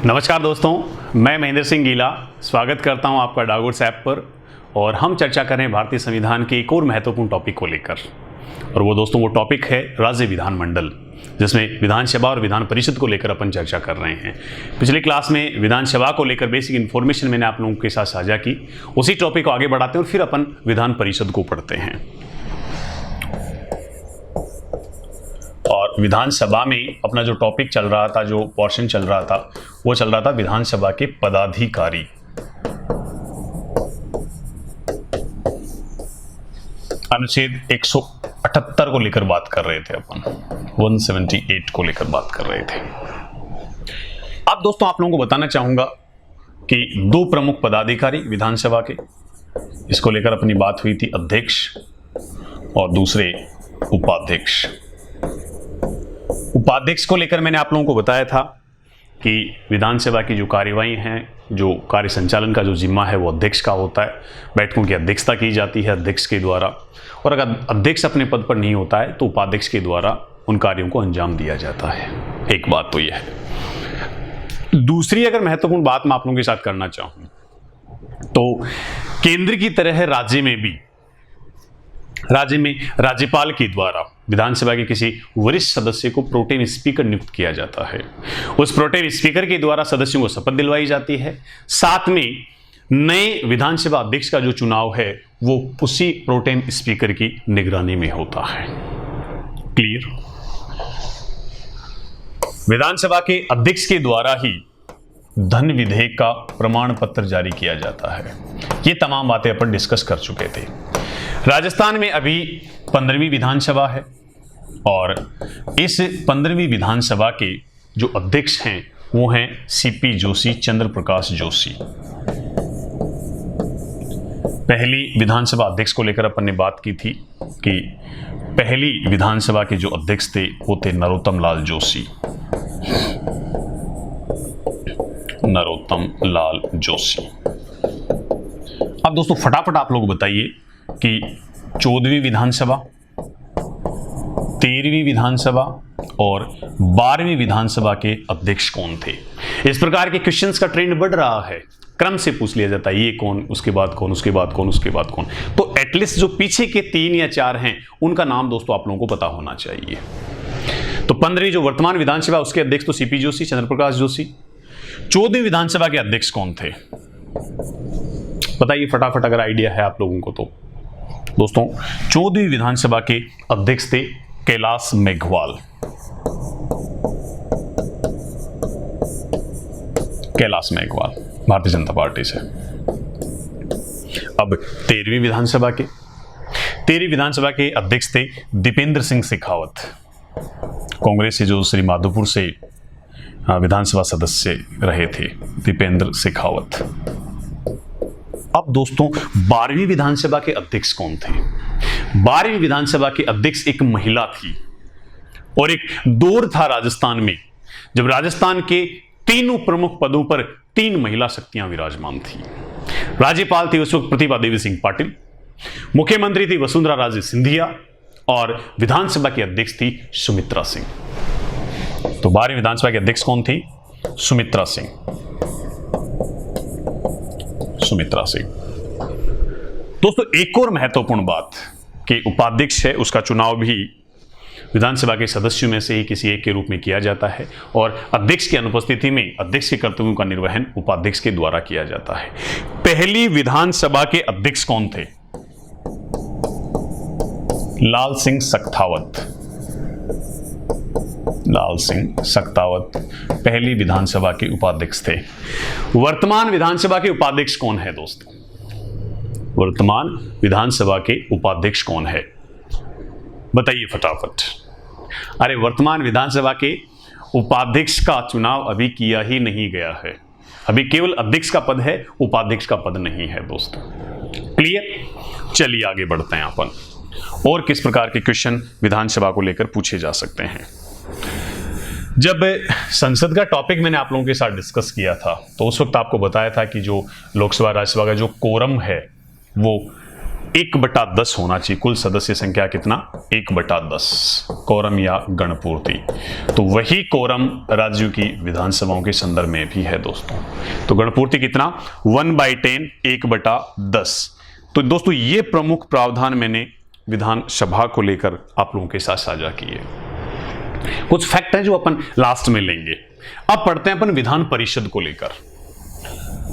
नमस्कार दोस्तों, मैं महेंद्र सिंह गीला स्वागत करता हूं आपका डागोर्स ऐप पर। और हम चर्चा कर रहे हैं भारतीय संविधान के एक और महत्वपूर्ण टॉपिक को लेकर। और वो दोस्तों वो टॉपिक है राज्य विधानमंडल, जिसमें विधानसभा और विधान परिषद को लेकर अपन चर्चा कर रहे हैं। पिछली क्लास में विधानसभा को लेकर बेसिक इन्फॉर्मेशन मैंने आप लोगों के साथ साझा की। उसी टॉपिक को आगे बढ़ाते हैं और फिर अपन विधान परिषद को पढ़ते हैं। और विधानसभा में अपना जो टॉपिक चल रहा था, जो पोर्शन चल रहा था, वो चल रहा था विधानसभा के पदाधिकारी। अनुच्छेद 178 को लेकर बात कर रहे थे अपन, 178 को लेकर बात कर रहे थे। अब दोस्तों आप लोगों को बताना चाहूंगा कि दो प्रमुख पदाधिकारी विधानसभा के, इसको लेकर अपनी बात हुई थी, अध्यक्ष और दूसरे उपाध्यक्ष। उपाध्यक्ष को लेकर मैंने आप लोगों को बताया था कि विधानसभा की जो कार्यवाही हैं, जो कार्य संचालन का जो जिम्मा है वो अध्यक्ष का होता है। बैठकों की अध्यक्षता की जाती है अध्यक्ष के द्वारा, और अगर अध्यक्ष अपने पद पर नहीं होता है तो उपाध्यक्ष के द्वारा उन कार्यों को अंजाम दिया जाता है। एक बात तो यह है। दूसरी अगर महत्वपूर्ण बात मैं आप लोगों के साथ करना चाहूं तो केंद्र की तरह राज्य में राज्यपाल के द्वारा विधानसभा के किसी वरिष्ठ सदस्य को प्रोटेम स्पीकर नियुक्त किया जाता है। उस प्रोटेम स्पीकर के द्वारा सदस्यों को शपथ दिलवाई जाती है। साथ में नए विधानसभा अध्यक्ष का जो चुनाव है वो उसी प्रोटेम स्पीकर की निगरानी में होता है। क्लियर? विधानसभा के अध्यक्ष के द्वारा ही धन विधेयक का प्रमाण पत्र जारी किया जाता है। ये तमाम बातें अपन डिस्कस कर चुके थे। राजस्थान में अभी 15वीं विधानसभा है और इस 15वीं विधानसभा के जो अध्यक्ष हैं वो हैं सीपी जोशी, चंद्र प्रकाश जोशी। पहली विधानसभा अध्यक्ष को लेकर अपन ने बात की थी कि पहली विधानसभा के जो अध्यक्ष थे वो थे नरोत्तम लाल जोशी। नरोत्तम लाल जोशी। अब दोस्तों फटाफट आप लोग बताइए कि 14वीं विधानसभा, 13वीं विधानसभा और 12वीं विधानसभा के अध्यक्ष कौन थे? इस प्रकार के क्वेश्चंस का ट्रेंड बढ़ रहा है। क्रम से पूछ लिया जाता है, ये कौन, उसके बाद कौन, उसके बाद कौन, उसके बाद कौन। तो एटलीस्ट जो पीछे के 3 या 4 हैं उनका नाम दोस्तों आप लोगों को पता होना चाहिए। तो 15वीं जो वर्तमान विधानसभा उसके अध्यक्ष तो सीपी जोशी, चंद्र प्रकाश जोशी। 14वीं विधानसभा के अध्यक्ष कौन थे बताइए फटाफट, अगर आइडिया है आप लोगों को तो। दोस्तों 14वीं विधानसभा के अध्यक्ष थे कैलाश मेघवाल। कैलाश मेघवाल भारतीय जनता पार्टी से। अब 13वीं विधानसभा के अध्यक्ष थे दीपेंद्र सिंह शेखावत, कांग्रेस से जो श्री माधोपुर से विधानसभा सदस्य रहे थे, दीपेंद्र शेखावत। अब दोस्तों 12वीं विधानसभा के अध्यक्ष कौन थे? 12वीं विधानसभा के अध्यक्ष एक महिला थी और एक दौर था राजस्थान में जब राजस्थान के तीनों प्रमुख पदों पर 3 महिला शक्तियां विराजमान थी। राज्यपाल थी उस वक्त प्रतिभा देवी सिंह पाटिल, मुख्यमंत्री थी वसुंधरा राजे सिंधिया और विधानसभा की अध्यक्ष थी सुमित्रा सिंह। तो 12वीं विधानसभा के अध्यक्ष कौन थी? सुमित्रा सिंह। दोस्तों एक और महत्वपूर्ण बात कि उपाध्यक्ष है उसका चुनाव भी विधानसभा के सदस्यों में से ही किसी एक के रूप में किया जाता है और अध्यक्ष की अनुपस्थिति में अध्यक्ष के कर्तव्यों का निर्वहन उपाध्यक्ष के द्वारा किया जाता है। पहली विधानसभा के अध्यक्ष कौन थे? लाल सिंह सख्तावत पहली विधानसभा के उपाध्यक्ष थे। वर्तमान विधानसभा के उपाध्यक्ष कौन है दोस्तों? वर्तमान विधानसभा के उपाध्यक्ष कौन है बताइए फटाफट। अरे वर्तमान विधानसभा के उपाध्यक्ष का चुनाव अभी किया ही नहीं गया है। अभी केवल अध्यक्ष का पद है, उपाध्यक्ष का पद नहीं है दोस्तों। क्लियर? चलिए आगे बढ़ते हैं अपन और किस प्रकार के क्वेश्चन विधानसभा को लेकर पूछे जा सकते हैं। जब संसद का टॉपिक मैंने आप लोगों के साथ डिस्कस किया था तो उस वक्त आपको बताया था कि जो लोकसभा राज्यसभा का जो कोरम है वो 1/10 होना चाहिए। कुल सदस्य संख्या कितना? 1/10 कोरम या गणपूर्ति। तो वही कोरम राज्यों की विधानसभाओं के संदर्भ में भी है दोस्तों। तो गणपूर्ति कितना? 1/10, 1/10। तो दोस्तों ये प्रमुख प्रावधान मैंने विधानसभा को लेकर आप लोगों के साथ साझा किए। कुछ फैक्ट है जो अपन लास्ट में लेंगे। अब पढ़ते हैं अपन विधान परिषद को लेकर,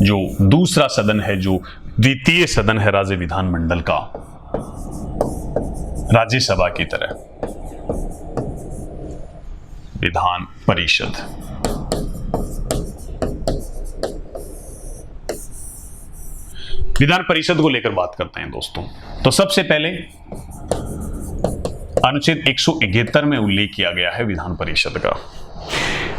जो दूसरा सदन है, जो द्वितीय सदन है राज्य विधानमंडल का, राज्यसभा की तरह। विधान परिषद, विधान परिषद को लेकर बात करते हैं दोस्तों। तो सबसे पहले अनुच्छेद 171 में उल्लेख किया गया है विधान परिषद का।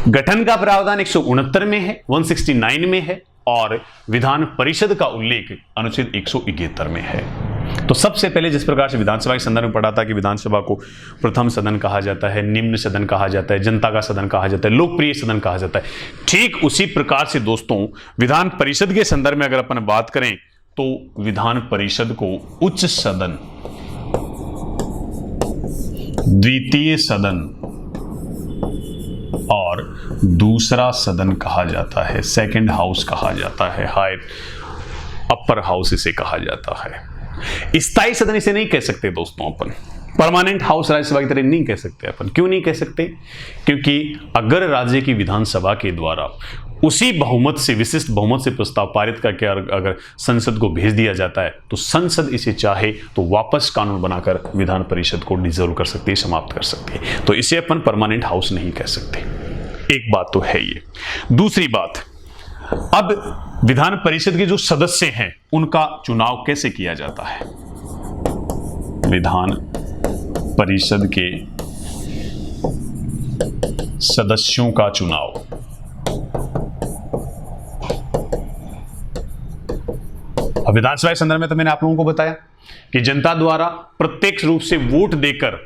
गठन का प्रावधान 169 में है, 169 में है, और विधान परिषद का उल्लेख अनुच्छेद 171 में है। तो सबसे पहले जिस प्रकार से विधानसभा के संदर्भ में पढ़ा था कि विधानसभा को प्रथम सदन कहा जाता है, निम्न सदन कहा जाता है, जनता का सदन कहा जाता है, लोकप्रिय सदन कहा जाता है, ठीक उसी प्रकार से दोस्तों विधान परिषद के संदर्भ में अगर अपन बात करें तो विधान परिषद को उच्च सदन, द्वितीय सदन और दूसरा सदन कहा जाता है, सेकंड हाउस कहा जाता है, हायर अपर हाउस इसे कहा जाता है। स्थायी सदन इसे नहीं कह सकते दोस्तों अपन, परमानेंट हाउस राज्यसभा की तरह नहीं कह सकते अपन। क्यों नहीं कह सकते? क्योंकि अगर राज्य की विधानसभा के द्वारा उसी बहुमत से, विशिष्ट बहुमत से प्रस्ताव पारित करके अगर संसद को भेज दिया जाता है तो संसद इसे चाहे तो वापस कानून बनाकर विधान परिषद को डिसॉल्व कर सकती है, समाप्त कर सकती है। तो इसे अपन परमानेंट हाउस नहीं कह सकते। एक बात तो है ये। दूसरी बात, अब विधान परिषद के जो सदस्य हैं उनका चुनाव कैसे किया जाता है? विधान परिषद के सदस्यों का चुनाव अब विधानसभा के संदर्भ में तो मैंने आप लोगों को बताया कि जनता द्वारा प्रत्यक्ष रूप से वोट देकर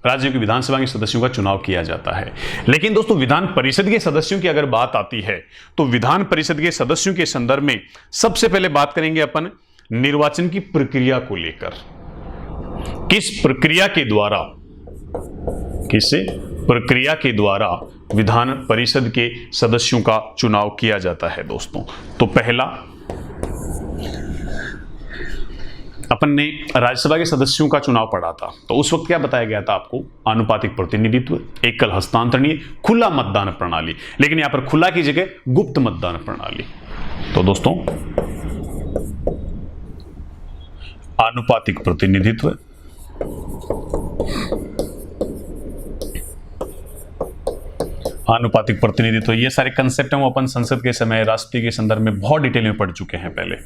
राज्यों की विधानसभा के सदस्यों का चुनाव किया जाता है। लेकिन दोस्तों विधान परिषद के सदस्यों की अगर बात आती है तो विधान परिषद के सदस्यों के संदर्भ में सबसे पहले बात करेंगे अपन निर्वाचन की प्रक्रिया को लेकर। किस प्रक्रिया के द्वारा विधान परिषद के सदस्यों का चुनाव किया जाता है दोस्तों? तो पहला, अपन ने राज्यसभा के सदस्यों का चुनाव पढ़ा था, तो उस वक्त क्या बताया गया था आपको? आनुपातिक प्रतिनिधित्व, एकल हस्तांतरणीय, खुला मतदान प्रणाली। लेकिन यहां पर खुला की जगह गुप्त मतदान प्रणाली। तो दोस्तों आनुपातिक प्रतिनिधित्व, आनुपातिक प्रतिनिधित्व, ये सारे कंसेप्ट हम अपन संसद के समय, राष्ट्रपति के संदर्भ में बहुत डिटेल में पढ़ चुके हैं पहले।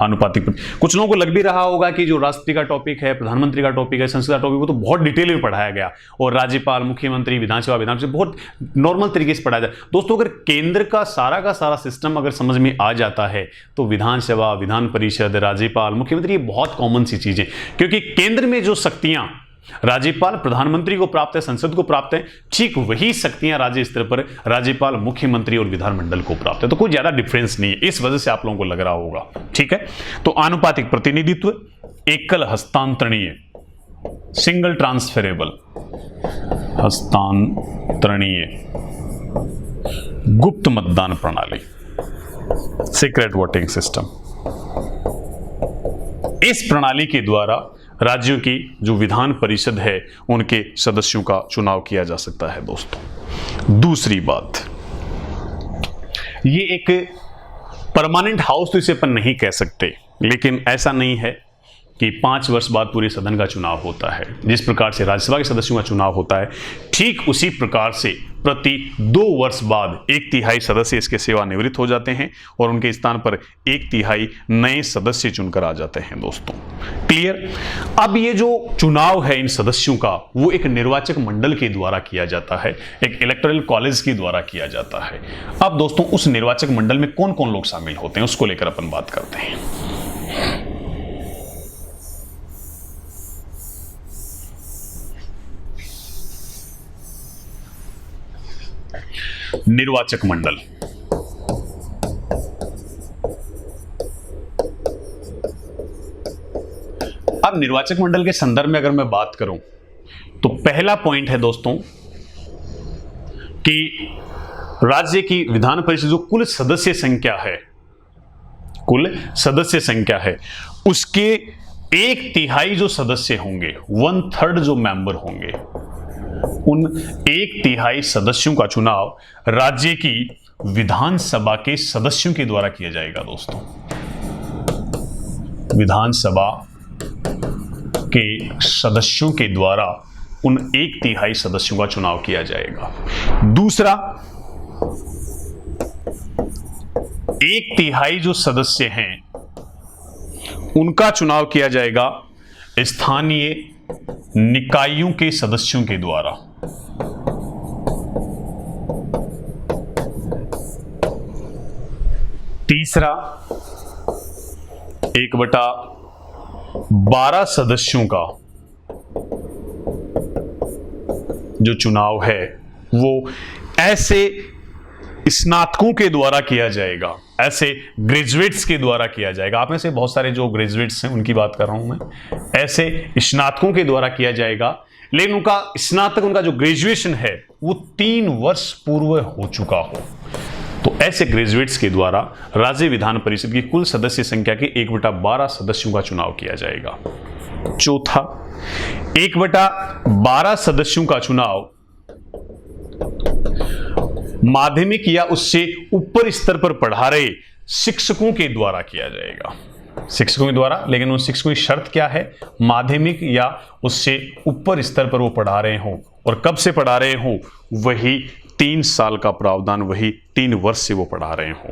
आनुपातिक, कुछ लोगों को लग भी रहा होगा कि जो राष्ट्रपति का टॉपिक है, प्रधानमंत्री का टॉपिक है, संसद का टॉपिक, वो तो बहुत डिटेल में पढ़ाया गया और राज्यपाल, मुख्यमंत्री, विधानसभा बहुत नॉर्मल तरीके से पढ़ाया जाए। दोस्तों अगर केंद्र का सारा सिस्टम अगर समझ में आ जाता है तो विधानसभा, विधान परिषद, राज्यपाल, मुख्यमंत्री, ये बहुत कॉमन सी चीजें, क्योंकि केंद्र में जो शक्तियां राज्यपाल, प्रधानमंत्री को प्राप्त है, संसद को प्राप्त है, ठीक वही शक्तियां राज्य स्तर पर राज्यपाल, मुख्यमंत्री और विधानमंडल को प्राप्त है। तो कोई ज्यादा डिफरेंस नहीं है, इस वजह से आप लोगों को लग रहा होगा। ठीक है, तो आनुपातिक प्रतिनिधित्व, एकल हस्तांतरणीय, सिंगल ट्रांसफरेबल, हस्तांतरणीय, गुप्त मतदान प्रणाली, सीक्रेट वोटिंग सिस्टम। इस प्रणाली के द्वारा राज्यों की जो विधान परिषद है उनके सदस्यों का चुनाव किया जा सकता है दोस्तों। दूसरी बात, ये एक परमानेंट हाउस तो इसे अपन नहीं कह सकते, लेकिन ऐसा नहीं है कि 5 वर्ष बाद पूरे सदन का चुनाव होता है। जिस प्रकार से राज्यसभा के सदस्यों का चुनाव होता है, ठीक उसी प्रकार से प्रति 2 वर्ष बाद 1/3 सदस्य इसके सेवानिवृत्त हो जाते हैं और उनके स्थान पर 1/3 नए सदस्य चुनकर आ जाते हैं दोस्तों। क्लियर? अब ये जो चुनाव है इन सदस्यों का, वो एक निर्वाचक मंडल के द्वारा किया जाता है, एक इलेक्टोरल कॉलेज के द्वारा किया जाता है। अब दोस्तों उस निर्वाचक मंडल में कौन कौन लोग शामिल होते हैं उसको लेकर अपन बात करते हैं। निर्वाचक मंडल, अब निर्वाचक मंडल के संदर्भ में अगर मैं बात करूं तो पहला पॉइंट है दोस्तों कि राज्य की विधान परिषद जो कुल सदस्य संख्या है उसके 1/3 जो सदस्य होंगे, 1/3 जो मेंबर होंगे, उन 1/3 सदस्यों का चुनाव राज्य की विधानसभा के सदस्यों के द्वारा किया जाएगा दोस्तों। विधानसभा के सदस्यों के द्वारा उन 1/3 सदस्यों का चुनाव किया जाएगा। दूसरा, 1/3 जो सदस्य हैं उनका चुनाव किया जाएगा स्थानीय निकायों के सदस्यों के द्वारा। तीसरा, 1/12 सदस्यों का जो चुनाव है वो ऐसे स्नातकों के द्वारा किया जाएगा, ऐसे ग्रेजुएट्स के द्वारा किया जाएगा। आप में से बहुत सारे जो ग्रेजुएट्स हैं उनकी बात कर रहा हूं मैं, ऐसे स्नातकों के द्वारा किया जाएगा, लेकिन उनका स्नातक, उनका जो ग्रेजुएशन है वो 3 वर्ष पूर्व हो चुका हो। तो ऐसे ग्रेजुएट्स के द्वारा राज्य विधान परिषद की कुल सदस्य संख्या के 1/12 सदस्यों का चुनाव किया जाएगा। चौथा, 1/12 सदस्यों का चुनाव माध्यमिक या उससे ऊपर स्तर पर पढ़ा रहे शिक्षकों के द्वारा किया जाएगा। शिक्षकों के द्वारा, लेकिन उन शिक्षकों की शर्त क्या है? माध्यमिक या उससे ऊपर स्तर पर वो पढ़ा रहे हों, और कब से पढ़ा रहे हों, वही 3 साल का प्रावधान, वही 3 वर्ष से वो पढ़ा रहे हों।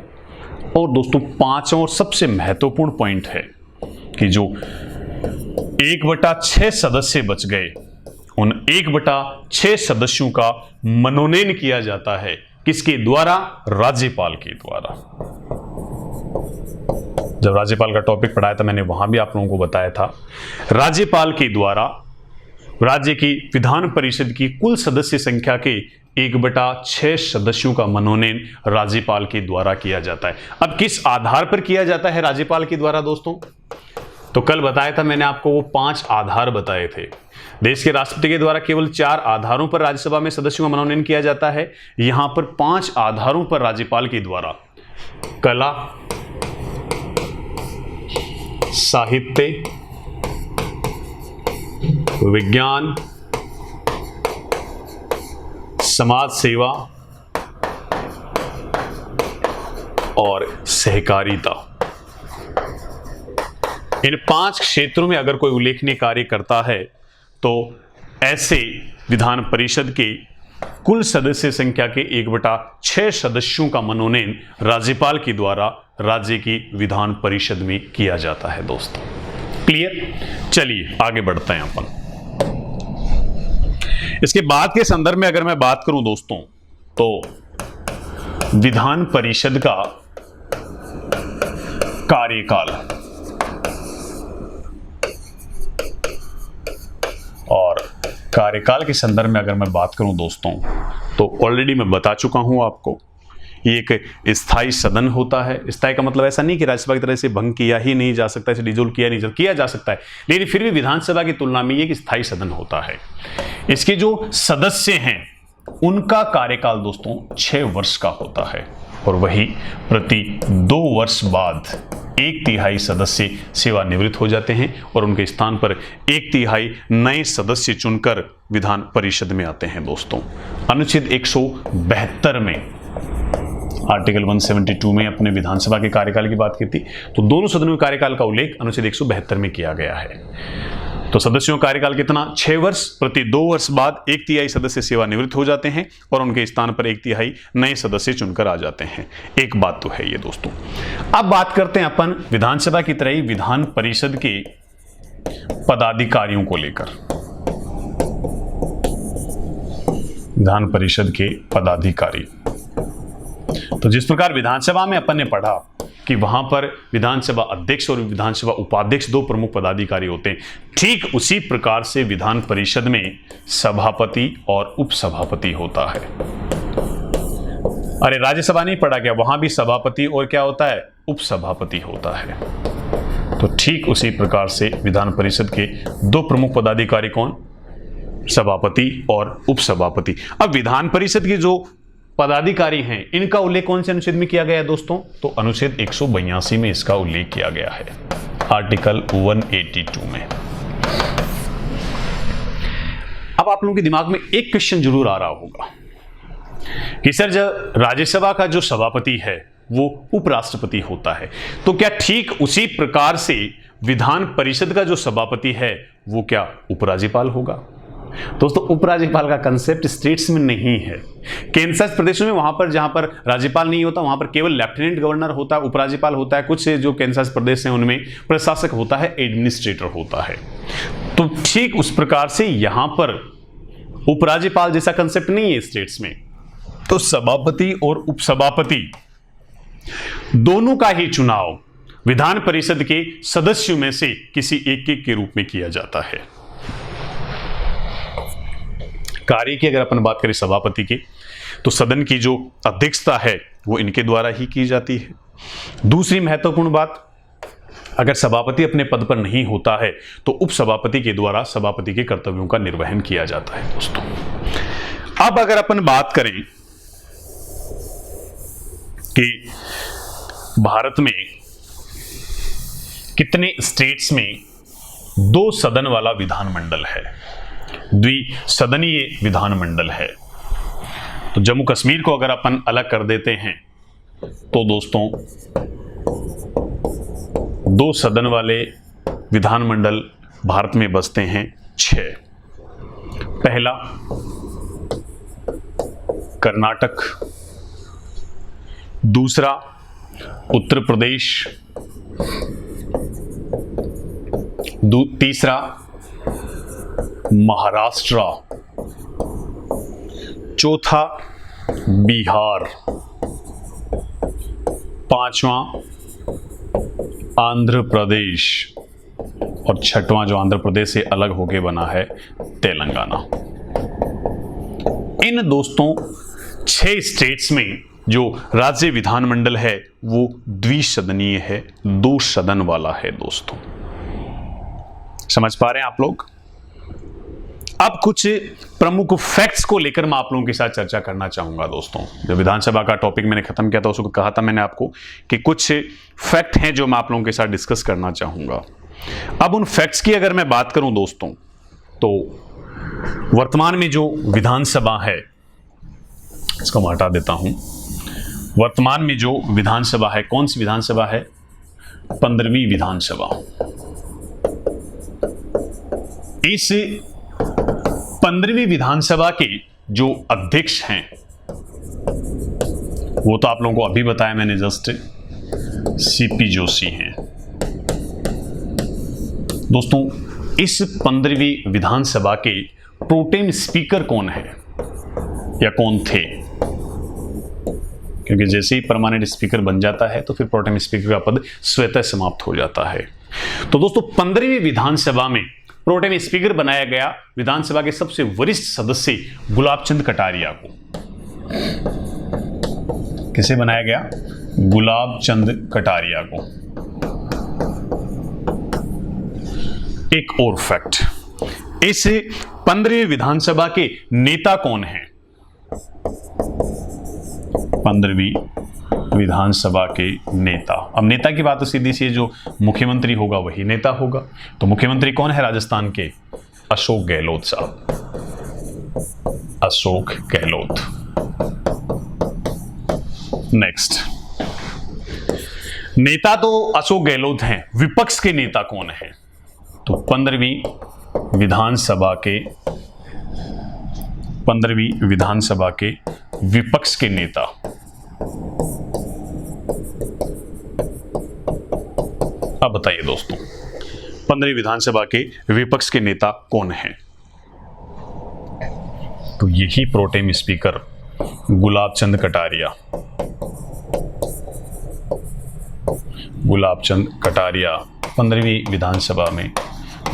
और दोस्तों, 5वां और सबसे महत्वपूर्ण पॉइंट है कि जो 1/6 सदस्य बच गए, उन 1/6 सदस्यों का मनोनयन किया जाता है। किसके द्वारा? राज्यपाल के द्वारा। जब राज्यपाल का टॉपिक पढ़ाया था मैंने, वहां भी आप लोगों को बताया था, राज्यपाल के द्वारा राज्य की विधान परिषद की कुल सदस्य संख्या के 1/6 सदस्यों का मनोनयन राज्यपाल के द्वारा किया जाता है। अब किस आधार पर किया जाता है राज्यपाल के द्वारा दोस्तों? तो कल बताया था मैंने आपको, वो 5 आधार बताए थे। देश के राष्ट्रपति के द्वारा केवल 4 आधारों पर राज्यसभा में सदस्यों का मनोनयन किया जाता है। यहां पर 5 आधारों पर राज्यपाल के द्वारा कला, साहित्य, विज्ञान, समाज सेवा और सहकारिता, इन 5 क्षेत्रों में अगर कोई उल्लेखनीय कार्य करता है तो ऐसे विधान परिषद के कुल सदस्य संख्या के 1/6 सदस्यों का मनोनयन राज्यपाल के द्वारा राज्य की विधान परिषद में किया जाता है दोस्तों। क्लियर? चलिए आगे बढ़ते हैं अपन। इसके बाद के संदर्भ में अगर मैं बात करूं दोस्तों, तो विधान परिषद का कार्यकाल और कार्यकाल के संदर्भ में अगर मैं बात करूं दोस्तों, तो ऑलरेडी मैं बता चुका हूं आपको, ये एक स्थायी सदन होता है। स्थायी का मतलब ऐसा नहीं कि राज्यसभा की तरह से भंग किया ही नहीं जा सकता, इसे डिसॉल्व किया जा सकता है, लेकिन फिर भी विधानसभा की तुलना में ये एक स्थायी सदन होता है। इसके जो सदस्य हैं उनका कार्यकाल दोस्तों 6 वर्ष का होता है, और वही प्रति 2 वर्ष बाद 1/3 सदस्य सेवानिवृत्त हो जाते हैं और उनके स्थान पर 1/3 नए सदस्य चुनकर विधान परिषद में आते हैं दोस्तों। अनुच्छेद 172 में, आर्टिकल 172 में अपने विधानसभा के कार्यकाल की बात की थी, तो दोनों सदनों के कार्यकाल का उल्लेख अनुच्छेद 172 में किया गया है। तो सदस्यों का कार्यकाल कितना? 6 वर्ष, प्रति 2 वर्ष बाद 1/3 सदस्य सेवानिवृत्त हो जाते हैं और उनके स्थान पर 1/3 नए सदस्य चुनकर आ जाते हैं। एक बात तो है ये दोस्तों। अब बात करते हैं अपन विधानसभा की तरह ही विधान परिषद के पदाधिकारियों को लेकर। विधान परिषद के पदाधिकारी, तो जिस प्रकार विधानसभा में अपन ने पढ़ा कि वहां पर विधानसभा अध्यक्ष और विधानसभा उपाध्यक्ष 2 प्रमुख पदाधिकारी होते हैं, ठीक उसी प्रकार से विधान परिषद में सभापति और उपसभापति होता है। अरे राज्यसभा नहीं पढ़ा क्या? वहां भी सभापति और क्या होता है? उपसभापति होता है। तो ठीक उसी प्रकार से विधान परिषद के दो प्रमुख पदाधिकारी कौन, सभापति और उपसभापति। अब विधान परिषद के जो पदाधिकारी हैं इनका उल्लेख कौन से अनुच्छेद में किया गया है दोस्तों, तो अनुच्छेद 182 में इसका उल्लेख किया गया है, आर्टिकल 182 में। अब आप लोगों के दिमाग में एक क्वेश्चन जरूर आ रहा होगा कि सर जब राज्यसभा का जो सभापति है वो उपराष्ट्रपति होता है, तो क्या ठीक उसी प्रकार से विधान परिषद का जो सभापति है वो क्या उपराज्यपाल होगा? दोस्तों उपराज्यपाल का कंसेप्ट स्टेट्स में नहीं है। केंद्र शासित प्रदेशों में वहां पर जहां पर राज्यपाल नहीं होता वहां पर केवल लेफ्टिनेंट गवर्नर होता है, उपराज्यपाल होता है। कुछ जो केंद्र शासित प्रदेश हैं उनमें प्रशासक होता है, एडमिनिस्ट्रेटर होता है। तो ठीक उस प्रकार से यहां पर उपराज्यपाल जैसा कंसेप्ट नहीं है स्टेट्स में। तो सभापति और उपसभापति दोनों का ही चुनाव विधान परिषद के सदस्यों में से किसी एक के रूप में किया जाता है। कार्य की अगर अपन बात करें सभापति की, तो सदन की जो अध्यक्षता है वो इनके द्वारा ही की जाती है। दूसरी महत्वपूर्ण बात, अगर सभापति अपने पद पर नहीं होता है तो उपसभापति के द्वारा सभापति के कर्तव्यों का निर्वहन किया जाता है दोस्तों। अब अगर अपन बात करें कि भारत में कितने स्टेट्स में दो सदन वाला विधानमंडल है, द्विसदनीय विधानमंडल है, तो जम्मू कश्मीर को अगर अपन अलग कर देते हैं तो दोस्तों दो सदन वाले विधानमंडल भारत में बसते हैं 6। पहला कर्नाटक, दूसरा उत्तर प्रदेश, तीसरा महाराष्ट्र, चौथा बिहार, पांचवा आंध्र प्रदेश और छठवां जो आंध्र प्रदेश से अलग होके बना है तेलंगाना। इन दोस्तों 6 स्टेट्स में जो राज्य विधानमंडल है वो द्विसदनीय है, 2 सदन वाला है दोस्तों। समझ पा रहे हैं आप लोग? अब कुछ प्रमुख फैक्ट्स को लेकर मैं आप लोगों के साथ चर्चा करना चाहूंगा दोस्तों। जो विधानसभा का टॉपिक मैंने खत्म किया था उसको कहा था मैंने आपको कि कुछ फैक्ट हैं जो मैं आप लोगों के साथ डिस्कस करना चाहूंगा। अब उन फैक्ट्स की अगर मैं बात करूं दोस्तों, तो वर्तमान में जो विधानसभा है, इसको मैं हटा देता हूं। वर्तमान में जो विधानसभा है, कौन सी विधानसभा है? 15वीं विधानसभा। इस 15वीं विधानसभा के जो अध्यक्ष हैं वो तो आप लोगों को अभी बताया मैंने जस्ट, सीपी जोशी हैं दोस्तों। इस 15वीं विधानसभा के प्रोटेम स्पीकर कौन है या कौन थे? क्योंकि जैसे ही परमानेंट स्पीकर बन जाता है तो फिर प्रोटेम स्पीकर का पद स्वतः समाप्त हो जाता है। तो दोस्तों 15वीं विधानसभा में प्रोटेम स्पीकर बनाया गया विधानसभा के सबसे वरिष्ठ सदस्य गुलाबचंद कटारिया को। किसे बनाया गया? गुलाबचंद कटारिया को। एक और फैक्ट, इस 15वीं विधानसभा के नेता कौन हैं? 15वीं विधानसभा के नेता। अब नेता की बात तो सीधी सी है, जो मुख्यमंत्री होगा वही नेता होगा। तो मुख्यमंत्री कौन है राजस्थान के? अशोक गहलोत साहब, अशोक गहलोत। नेक्स्ट, नेता तो अशोक गहलोत हैं, विपक्ष के नेता कौन है? तो 15वीं विधानसभा के विपक्ष के नेता अब बताइए दोस्तों 15वीं विधानसभा के विपक्ष के नेता कौन हैं? तो यही प्रोटेम स्पीकर गुलाबचंद कटारिया। गुलाबचंद कटारिया 15वीं विधानसभा में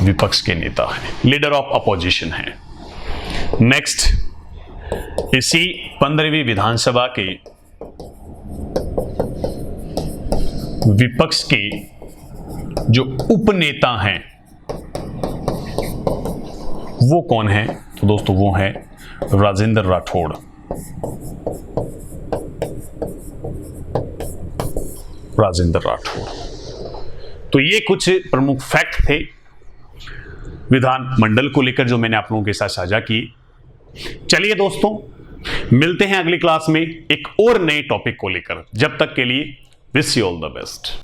विपक्ष के नेता हैं, लीडर ऑफ अपोजिशन हैं। नेक्स्ट, इसी 15वीं विधानसभा के विपक्ष के जो उपनेता हैं वो कौन है? तो दोस्तों वो है राजेंद्र राठौड़। राजेंद्र राठौड़। तो ये कुछ प्रमुख फैक्ट थे विधानमंडल को लेकर जो मैंने आप लोगों के साथ साझा किए। चलिए दोस्तों, मिलते हैं अगली क्लास में एक और नए टॉपिक को लेकर। जब तक के लिए wish you all the best.